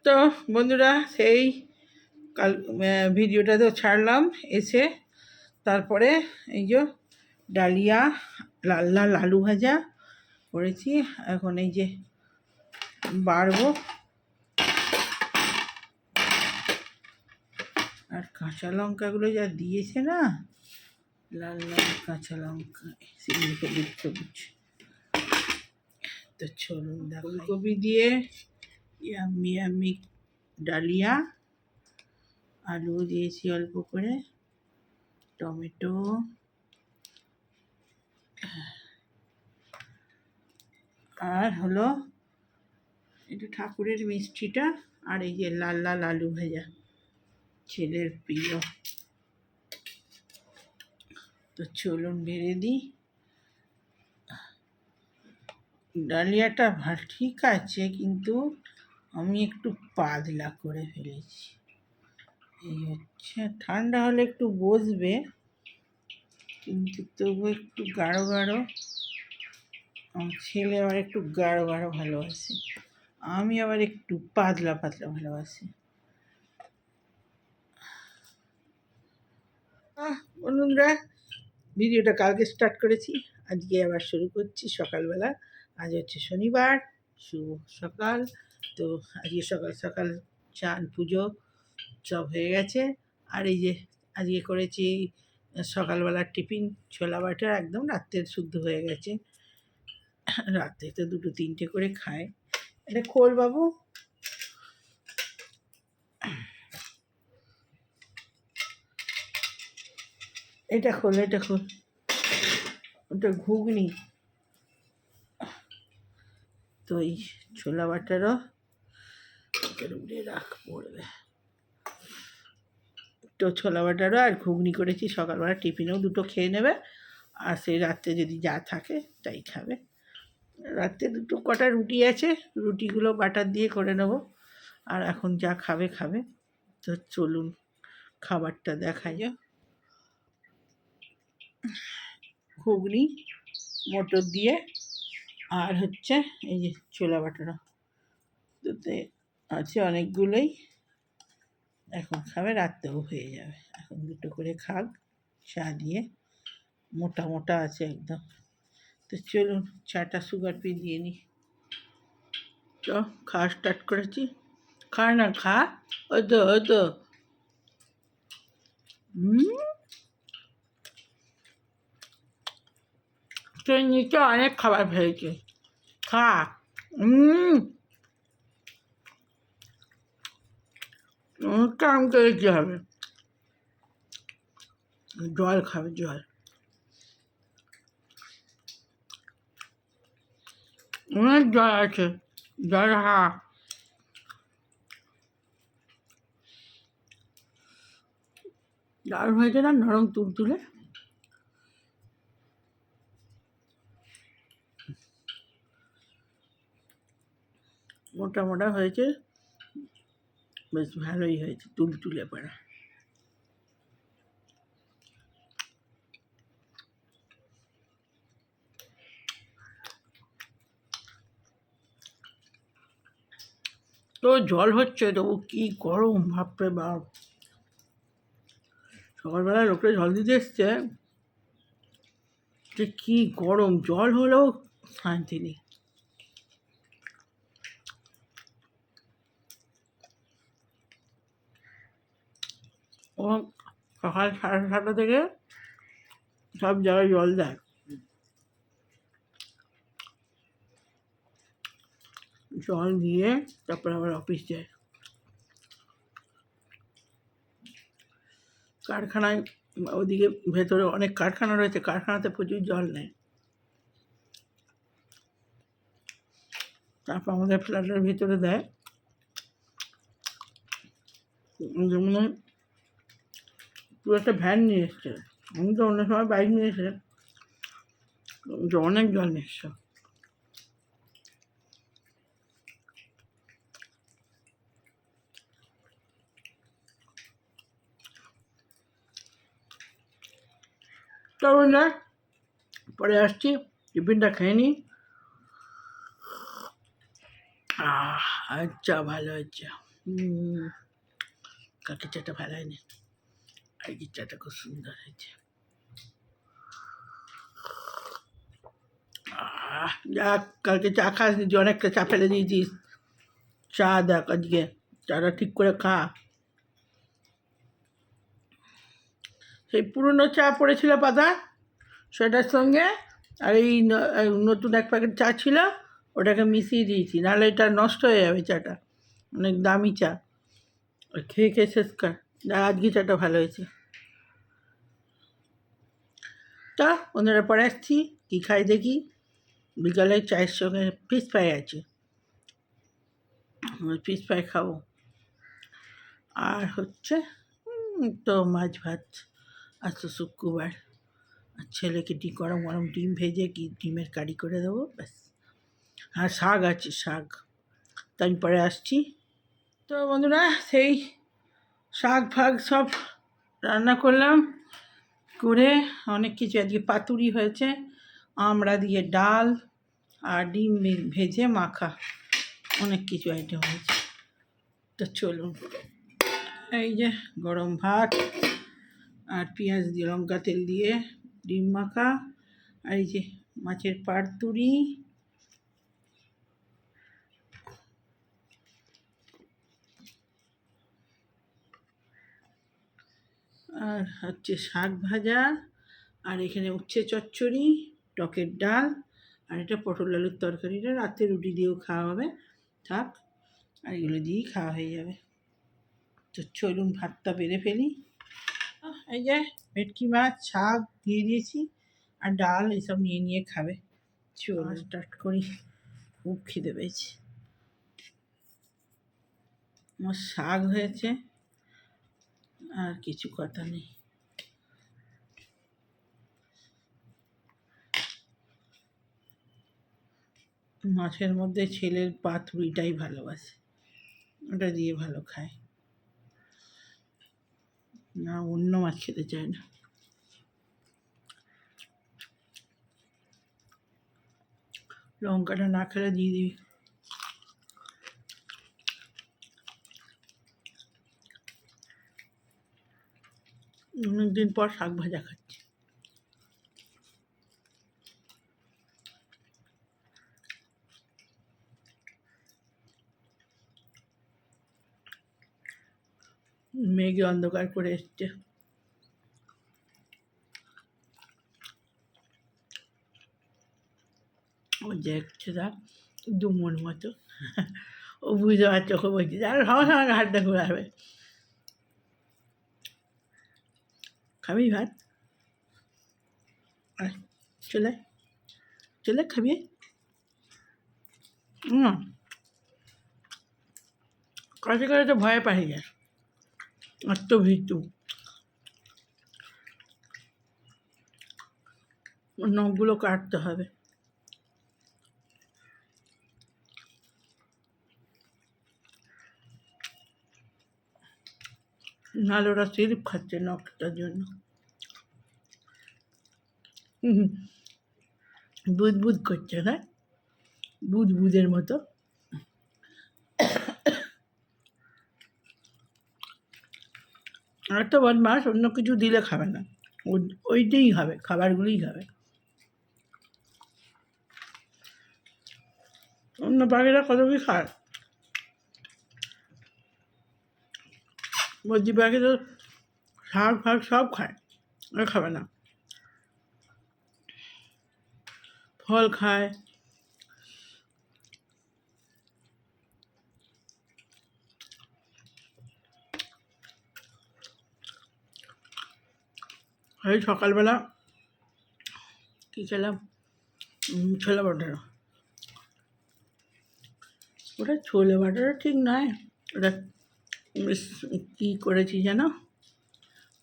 তো বন্ধুরা সেই কাল ভিডিওটা তো ছাড়লাম, এসে তারপরে এই যে ডালিয়া লাল লাল আলু ভাজা করেছি। এখন এই যে বাড়বো, আর কাঁচা লঙ্কাগুলো যা দিয়েছে না, লাল লাল কাঁচা লঙ্কা, সবুজ সবুজ। তো চলুন, ফুলকপি দিয়ে ইয়াম্মি ইয়াম্মি ডালিয়া, আলু দিয়েছি অল্প করে, টমেটো, আর হলো একটু ঠাকুরের মিষ্টিটা, আর এই যে লাল লাল আলু ভাজা, ছেলের প্রিয়। তো চলুন বেড়ে দিই। ডালিয়াটা ঠিক আছে, কিন্তু আমি একটু পাতলা করে ফেলেছি। এই হচ্ছে, ঠান্ডা হলে একটু বসবে, কিন্তু তবু একটু গাঢ় গাঢ়। আমার ছেলে আবার একটু গাঢ় গাঢ় ভালোবাসে, আমি আবার একটু পাতলা পাতলা ভালোবাসি। বন্ধুরা, ভিডিওটা কালকে স্টার্ট করেছি, আজকে আবার শুরু করছি সকালবেলা। আজ হচ্ছে শনিবার, শুভ সকাল। তো আজকে সকাল সকাল চান পুজো সব হয়ে গেছে। আর এই যে আজকে করেছি সকালবেলার টিফিন ছোলা বাটা, একদম রাত্রের শুদ্ধ হয়ে গেছে। রাত্রে তো 2-3টে করে খায়। এটা খোল বাবু, এটা খোল, এটা খোল, ওটা ঘুগনি। তো এই ছোলা বাটারও উড়ে রাখ পড়বে। তো ছোলা বাটারও আর ঘুগনি করেছি, সকালবেলা টিফিনেও 2টো খেয়ে নেবে, আর সেই রাত্রে যদি যা থাকে তাই খাবে। রাত্রে 2 কটা রুটি আছে, রুটিগুলো বাটার দিয়ে করে নেব, আর এখন যা খাবে খাবে। তো চলুন খাবারটা দেখাই। ঘুগনি মটর দিয়ে, আর হচ্ছে এই যে ছোলা বাটারা, তাতে আছে অনেকগুলোই। এখন খাবে, রাত্রেও হয়ে যাবে। এখন 2টো করে খাক চা দিয়ে, মোটা মোটা আছে একদম। তো চলুন চাটা সুগার পি দিয়ে নিই। তো খাওয়া স্টার্ট করেছি। খা না, খা, ওই তো ওই তো। তো নিচে অনেক খাবার ফেলেছি, খা। কাম করে কী হবে, জল খাবে, জল। অনেক জল আছে, জল খা। দারুণ হয়েছে না, নরম তুলতুলে। মোটা মোটা হয়েছে, বেশ ভালোই হয়েছে, তুলতুলে পড়া। তো জল হচ্ছে, তবু কি গরম, বাপরে বাপ। সকালবেলায় লোকটা জল দিতে এসছে, যে কি গরম, জল হলেও শান্তি নেই। ও সকাল 7:30 থেকে সব জায়গায় জল দেয়। জল দিয়ে তারপরে আবার অফিস যায়। কারখানায়, ওদিকে ভেতরে অনেক কারখানা রয়েছে, কারখানাতে প্রচুর জল নেয়। তারপর আমাদের ফ্ল্যাটের ভিতরে দেয়। যেমন পুরো একটা ভ্যান নিয়ে এসছে, আমি তো অন্য সময় বাইক নিয়ে এসে অনেক জল নিয়ে এসছে। তখন না, পরে আসছি, টিফিনটা খেয়ে নিই। আচ্ছা, ভালো হচ্ছে, কাকের চাটা ভালো হয়নি, আজকের চাটা খুব সুন্দর হয়েছে। যাক, কালকে চা খাসনি, অনেকটা চা ফেলে দিয়েছিস। চা দেখ আজকে, চাটা ঠিক করে খা। সেই পুরনো চা পড়েছিল পাতা, সেটার সঙ্গে আর এই নতুন এক প্যাকেট চা ছিল, ওটাকে মিশিয়ে দিয়েছি, নাহলে এটা নষ্ট হয়ে যাবে চাটা, অনেক দামি চা। খেয়ে খেয়ে শেষ কর। আজকে চাটা ভালো হয়েছে। তা ওনারা পরে আসছি, কী খাই দেখি। বিকালে চায়ের সঙ্গে ফিশ ফ্রাই আছে, ফিশ ফ্রাই খাবো। আর হচ্ছে তো মাছ ভাত, আজ তো শুক্রবার। আর ছেলেকে গরম গরম ডিম ভেজে কি ডিমের কারি করে দেবো, ব্যাস। আর শাক আছে, শাক, তাই পরে আসছি। তো বন্ধুরা, সেই শাক ফাক সব রান্না করলাম, করে অনেক কিছু, আজকে পাতুরি হয়েছে, আমড়া দিয়ে ডাল আর ডিম ভেজে মাখা, অনেক কিছু আইটেম হয়েছে। তো চলুন, এই যে গরম ভাত আর পেঁয়াজ দিয়ে লঙ্কা তেল দিয়ে ডিম মাখা, আর এই যে মাছের পাতুরি, আর হচ্ছে শাক ভাজা, আর এখানে উচ্ছে চচ্চড়ি, টকের ডাল, আর এটা পটল আলুর তরকারিটা রাতে রুটি দিয়েও খাওয়া হবে, থাক, আর এগুলো দিয়েই খাওয়া হয়ে যাবে। তো চলুন ভাতটা বেড়ে ফেলি। এই যে ভেটকি মাছ, শাক দিয়ে দিয়েছি, আর ডাল এসব নিয়ে নিয়ে খাবে। চলুন স্টার্ট করি, খুব খিদে পেয়েছি। আমার শাক হয়েছে, আর কিছু কথা নেই। মাছের মধ্যে ছেলের পাতুরিটাই ভালোবাসে, ওটা দিয়ে ভালো খায়, না অন্য মাছ খেতে চায় না। লঙ্কাটা না খেলে দিয়ে দিবি। অনেকদিন পর শাক ভাজা খাচ্ছি। মেঘে অন্ধকার করে এসছে। ও দেখছে না ডুমোর মতো, ও বুঝতে পারছে, ওকে বলছে আর সঙ্গে সঙ্গে হাতটা ঘোরাবে। খাবি ভাত? আর চলে চলে খাবি? কাছে করে তো ভয়ে পালিয়ে যায়, এত ভীতু, নখগুলো কাটতে হবে। নাহলে ওরা সিরিপ খাচ্ছে নখটার জন্য। বুদ বুদ করছে না, বুদ বুদের মতো। আর একটা বদমাস, অন্য কিছু দিলে খাবে না, ওইটাই খাবে, খাবারগুলোই খাবে। অন্য পাখিরা কত কি খায়, বদ্রি পাখি তো শাক ফাক সব খায়, ওরা খাবে না। ফল খায়, এই সকালবেলা কী খেলাম, ছোলা বাটারা। ওটা ছোলে বাটারা ঠিক নয়, ওটা কী করেছি যেন,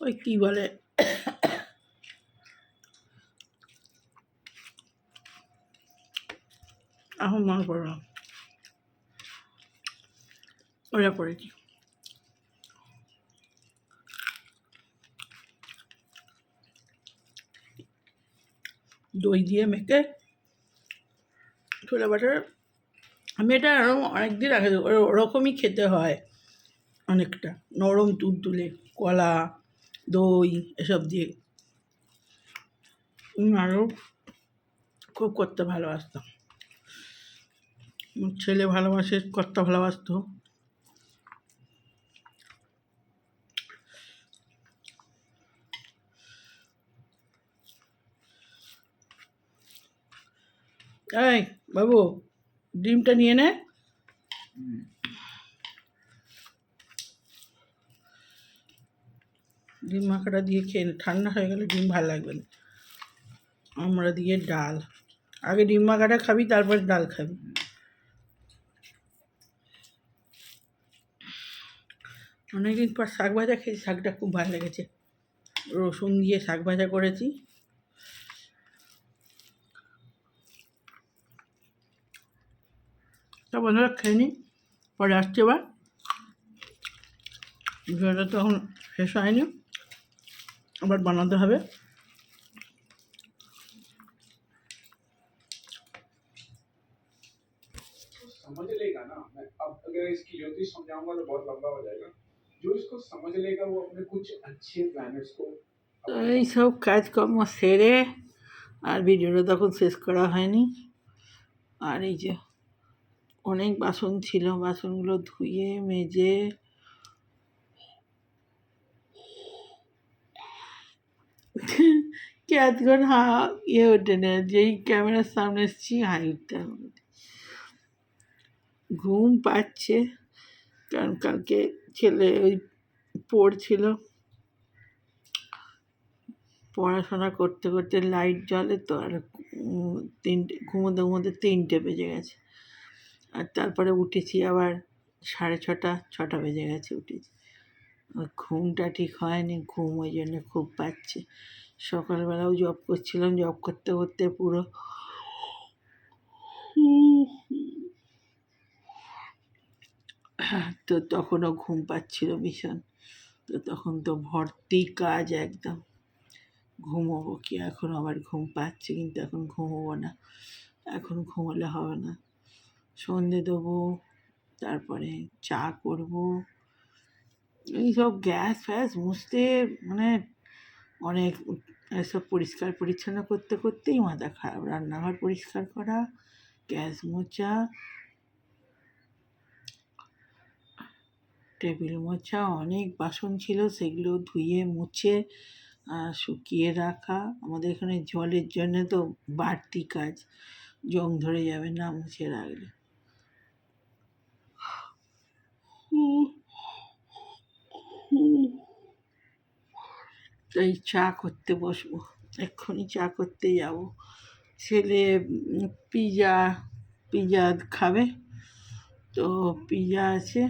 ওই কী বলে, এখন মনে পড়ল না, ওটা করেছি। দই দিয়ে মেখে ছোলা বাটার, আমি এটা আরও অনেক দিন আগে ওরকমই খেতে হয়, অনেকটা নরম তুলতুলে, কলা, দই এসব দিয়ে আরও খুব করতে ভালোবাসতাম। আমার ছেলে ভালোবাসে, করতে ভালোবাসতো। এই বাবু, ডিমটা নিয়ে নে। ডিম মাখাটা দিয়ে খেয়ে নে, ঠান্ডা হয়ে গেলে ডিম ভালো লাগবে না। আমরা দিয়ে ডাল, আগে ডিম মাখাটা খাবি, তারপর ডাল খাবি। অনেকদিন পর শাক ভাজা খেয়েছি, শাকটা খুব ভালো লেগেছে। রসুন দিয়ে শাক ভাজা করেছি। তা বন্ধুরা খেয়ে নিই, পরে আসছে এবার। ভিডিওটা তো এখন শেষ হয়নি, আবার বানাতে হবে। समझ लेगा ना। मैं अब अगर इसकी ज्योतिष समझाऊंगा तो बहुत लंबा हो जाएगा। जो इसको समझ लेगा वो अपने कुछ अच्छे प्लैनेट्स को তো এইসব কাজকর্ম সেরে আর ভিডিওটা তখন শেষ করা হয়নি। আর এই যে অনেক বাসন ছিল, বাসনগুলো ধুয়ে মেজে এতক্ষণ ইয়ে ওঠে না, যেই ক্যামেরার সামনে এসেছি হাই উঠতে হবে। ঘুম পাচ্ছে, কারণ কালকে ছেলে ওই পড়ছিল, পড়াশোনা করতে করতে লাইট জ্বলে তো, আর তিনটে ঘুমোতে ঘুমোতে 3টে বেজে গেছে। আর তারপরে উঠেছি আবার 6:30, 6টা বেজে গেছে উঠেছি। ঘুমটা ঠিক হয়নি, ঘুম ওই জন্য খুব পাচ্ছে। সকালবেলাও জব করছিলাম, জব করতে করতে পুরো তো তখনও ঘুম পাচ্ছিল ভীষণ। তো তখন তো ভর্তি কাজ একদম। ঘুমোবো কি, এখন আবার ঘুম পাচ্ছে, কিন্তু এখন ঘুমোবো না, এখন ঘুমোলে হবে না। সন্ধে দেবো, তারপরে চা করবো, এইসব গ্যাস ফ্যাস মুছতে মানে অনেক, এসব পরিষ্কার পরিচ্ছন্ন করতে করতেই মাথা খারাপ। রান্নাঘর পরিষ্কার করা, গ্যাস মোছা, টেবিল মোছা, অনেক বাসন ছিল, সেগুলো ধুয়ে মুছে শুকিয়ে রাখা। আমাদের এখানে জলের জন্য তো বাড়তি কাজ, জং ধরে যাবে না মুছে রাখলে। তাই চা করতে বসবো, এক্ষুনি চা করতে যাব। ছেলে পিৎজা পিৎজা খাবে, তো পিৎজা আছে,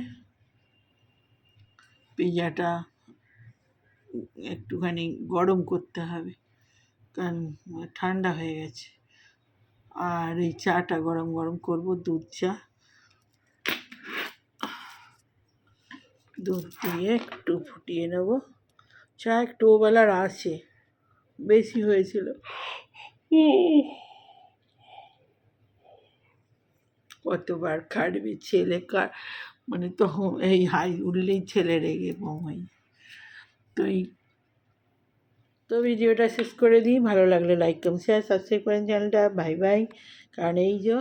পিৎজাটা একটুখানি গরম করতে হবে, কারণ ঠান্ডা হয়ে গেছে। আর এই চাটা গরম গরম করবো, দুধ চা, দুধ দিয়ে একটু ফুটিয়ে নেব। চা একটু ওবেলার আছে, বেশি হয়েছিল। কতবার খাটবে ছেলে, মানে তখন এই হাই উঠলেই ছেলে রেগে বমি। তো এই তো ভিডিওটা শেষ করে দিই। ভালো লাগলে লাইক কমেন্ট শেয়ার সাবস্ক্রাইব করেন চ্যানেলটা। Bye bye. কারণ এই যে